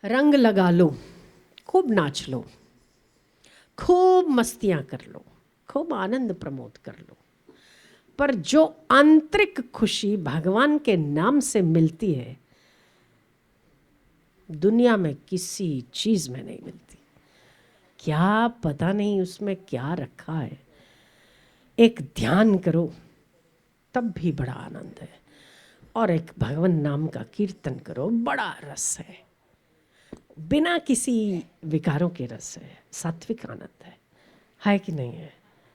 रंग लगा लो, खूब नाच लो, खूब मस्तियां कर लो, खूब आनंद प्रमोद कर लो, पर जो आंतरिक खुशी भगवान के नाम से मिलती है दुनिया में किसी चीज में नहीं मिलती। क्या पता नहीं उसमें क्या रखा है। एक ध्यान करो तब भी बड़ा आनंद है, और एक भगवान नाम का कीर्तन करो बड़ा रस है, बिना किसी विकारों के रस है, सात्विक आनंद है कि नहीं है?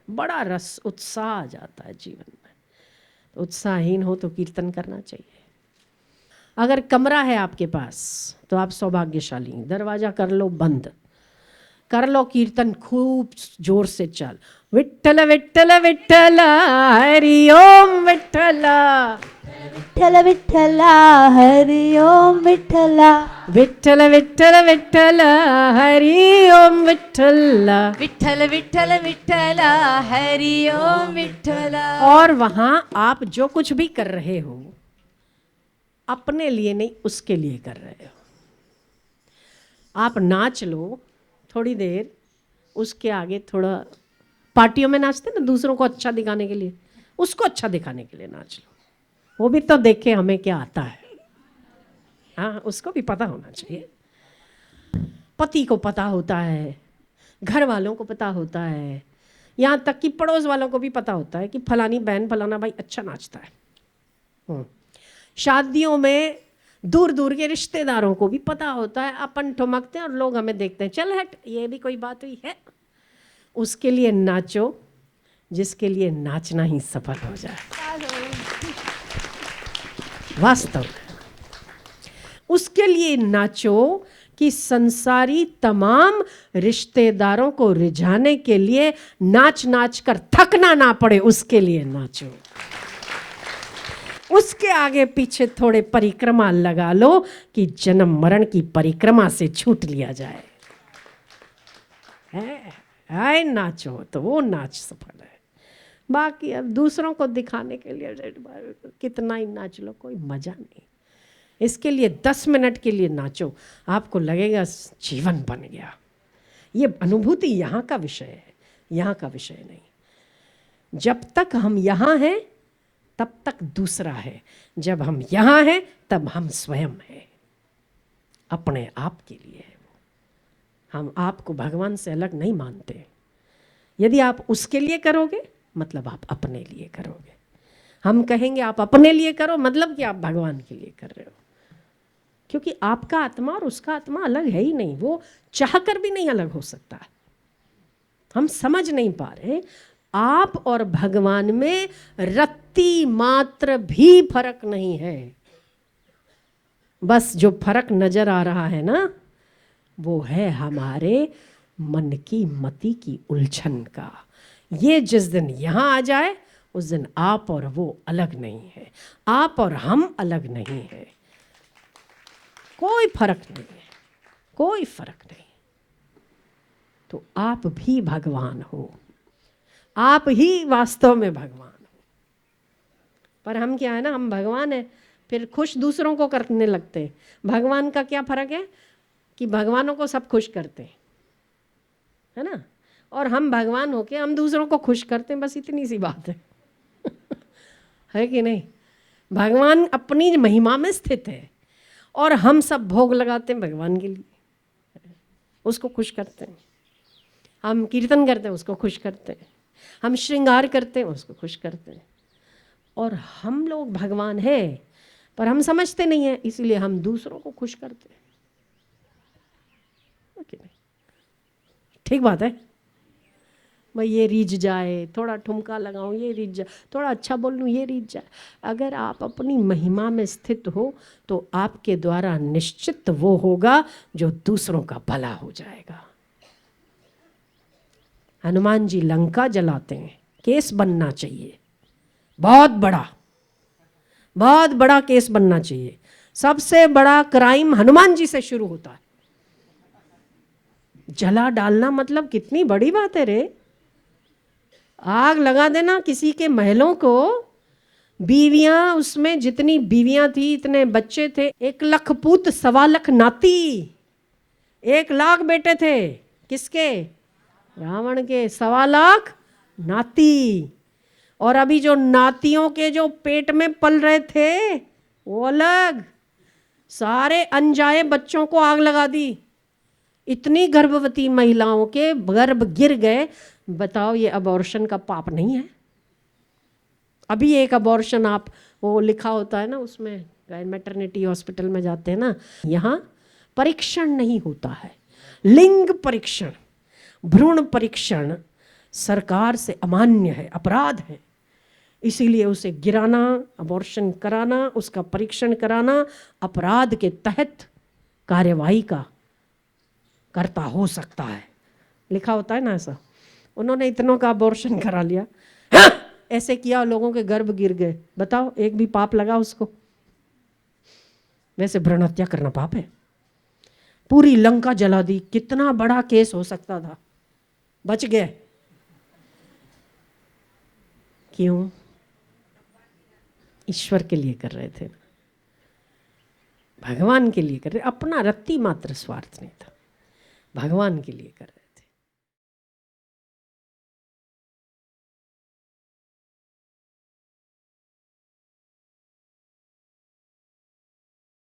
बड़ा रस उत्साह आ जाता है जीवन में। तो उत्साहहीन हो तो कीर्तन करना चाहिए। अगर कमरा है आपके पास तो आप सौभाग्यशाली, दरवाजा कर लो बंद, कर लो कीर्तन खूब जोर से चल, विठ्ठल विठ्ठल विठ्ठल हरि ओम विठ्ठल, विठ्ठल विठ्ठल हरि ओम विठ्ठल, विठ्ठल विठ्ठल विठ्ठल हरि ओम विठ्ठल, विठ्ठल विठ्ठल विठ्ठल हरि ओम विठ्ठल। और वहां आप जो कुछ भी कर रहे हो अपने लिए नहीं, उसके लिए कर रहे हो। आप नाच लो थोड़ी देर, उसके आगे थोड़ा, पार्टियों में नाचते ना दूसरों को अच्छा दिखाने के लिए, उसको अच्छा दिखाने के लिए नाच लो। वो भी तो देखे हमें क्या आता है। हाँ, उसको भी पता होना चाहिए। पति को पता होता है, घर वालों को पता होता है, यहाँ तक कि पड़ोस वालों को भी पता होता है कि फलानी बहन फलाना भाई अच्छा नाचता है। शादियों में दूर दूर के रिश्तेदारों को भी पता होता है, अपन ठुमकते हैं और लोग हमें देखते हैं, चल हट ये भी कोई बात हुई है। उसके लिए नाचो जिसके लिए नाचना ही सफल हो जाए। वास्तव उसके लिए नाचो कि संसारी तमाम रिश्तेदारों को रिझाने के लिए नाच नाच कर थकना ना पड़े, उसके लिए नाचो। उसके आगे पीछे थोड़े परिक्रमा लगा लो कि जन्म मरण की परिक्रमा से छूट लिया जाए। है नाचो तो वो नाच सफल है। बाकी अब दूसरों को दिखाने के लिए कितना ही नाच लो, कोई मजा नहीं। इसके लिए 10 मिनट के लिए नाचो, आपको लगेगा जीवन बन गया। ये अनुभूति यहाँ का विषय है, यहाँ का विषय नहीं। जब तक हम यहाँ हैं तब तक दूसरा है, जब हम यहाँ हैं तब हम स्वयं हैं, अपने आप के लिए है वो। हम आपको भगवान से अलग नहीं मानते। यदि आप उसके लिए करोगे मतलब आप अपने लिए करोगे। हम कहेंगे आप अपने लिए करो मतलब कि आप भगवान के लिए कर रहे हो, क्योंकि आपका आत्मा और उसका आत्मा अलग है ही नहीं, वो चाह कर भी नहीं अलग हो सकता। हम समझ नहीं पा रहे, आप और भगवान में रत्ती मात्र भी फर्क नहीं है। बस जो फर्क नजर आ रहा है ना, वो है हमारे मन की मति की उलझन का। ये जिस दिन यहाँ आ जाए उस दिन आप और वो अलग नहीं है, आप और हम अलग नहीं है। कोई फर्क नहीं है, कोई फर्क नहीं। तो आप भी भगवान हो, आप ही वास्तव में भगवान हो। पर हम क्या है ना, हम भगवान है फिर खुश दूसरों को करने लगते हैं। भगवान का क्या फर्क है कि भगवानों को सब खुश करते हैं, है ना, और हम भगवान होके हम दूसरों को खुश करते हैं, बस इतनी सी बात है। है कि नहीं? भगवान अपनी महिमा में स्थित है और हम सब भोग लगाते हैं भगवान के लिए, उसको खुश करते हैं। हम कीर्तन करते हैं उसको खुश करते हैं, हम श्रृंगार करते हैं उसको खुश करते हैं। और हम लोग भगवान हैं पर हम समझते नहीं हैं, इसीलिए हम दूसरों को खुश करते हैं। ओके नहीं? ठीक बात है। मैं ये रीझ जाए, थोड़ा ठुमका लगाऊं ये रीझ जाए, थोड़ा अच्छा बोल लूँ ये रीझ जाए। अगर आप अपनी महिमा में स्थित हो तो आपके द्वारा निश्चित वो होगा जो दूसरों का भला हो जाएगा। हनुमान जी लंका जलाते हैं, केस बनना चाहिए, बहुत बड़ा केस बनना चाहिए। सबसे बड़ा क्राइम हनुमान जी से शुरू होता है। जला डालना मतलब कितनी बड़ी बात है रे। आग लगा देना किसी के महलों को, बीवियां, उसमें जितनी बीवियां थी इतने बच्चे थे, 1 लाख पूत 1.25 लाख नाती, 1,00,000 बेटे थे, किसके? रावण के। 1,25,00,000 नाती। और अभी जो नातियों के जो पेट में पल रहे थे वो अलग। सारे अनजाए बच्चों को आग लगा दी। इतनी गर्भवती महिलाओं के गर्भ गिर गए। बताओ, ये अबॉर्शन का पाप नहीं है? अभी एक अबॉर्शन, आप वो लिखा होता है ना उसमें, मैटरनिटी हॉस्पिटल में जाते हैं ना, यहाँ परीक्षण नहीं होता है। लिंग परीक्षण, भ्रूण परीक्षण सरकार से अमान्य है, अपराध है। इसीलिए उसे गिराना, अबॉर्शन कराना, उसका परीक्षण कराना अपराध के तहत कार्यवाही का कर्ता हो सकता है। लिखा होता है ना ऐसा। उन्होंने इतनों का अबॉर्शन करा लिया, ऐसे किया, लोगों के गर्भ गिर गए। बताओ, एक भी पाप लगा उसको? वैसे भ्रूण हत्या करना पाप है। पूरी लंका जला दी, कितना बड़ा केस हो सकता था, बच गए। क्यों? ईश्वर के लिए कर रहे थे, भगवान के लिए कर रहे। अपना रत्ती मात्र स्वार्थ नहीं था, भगवान के लिए कर रहे।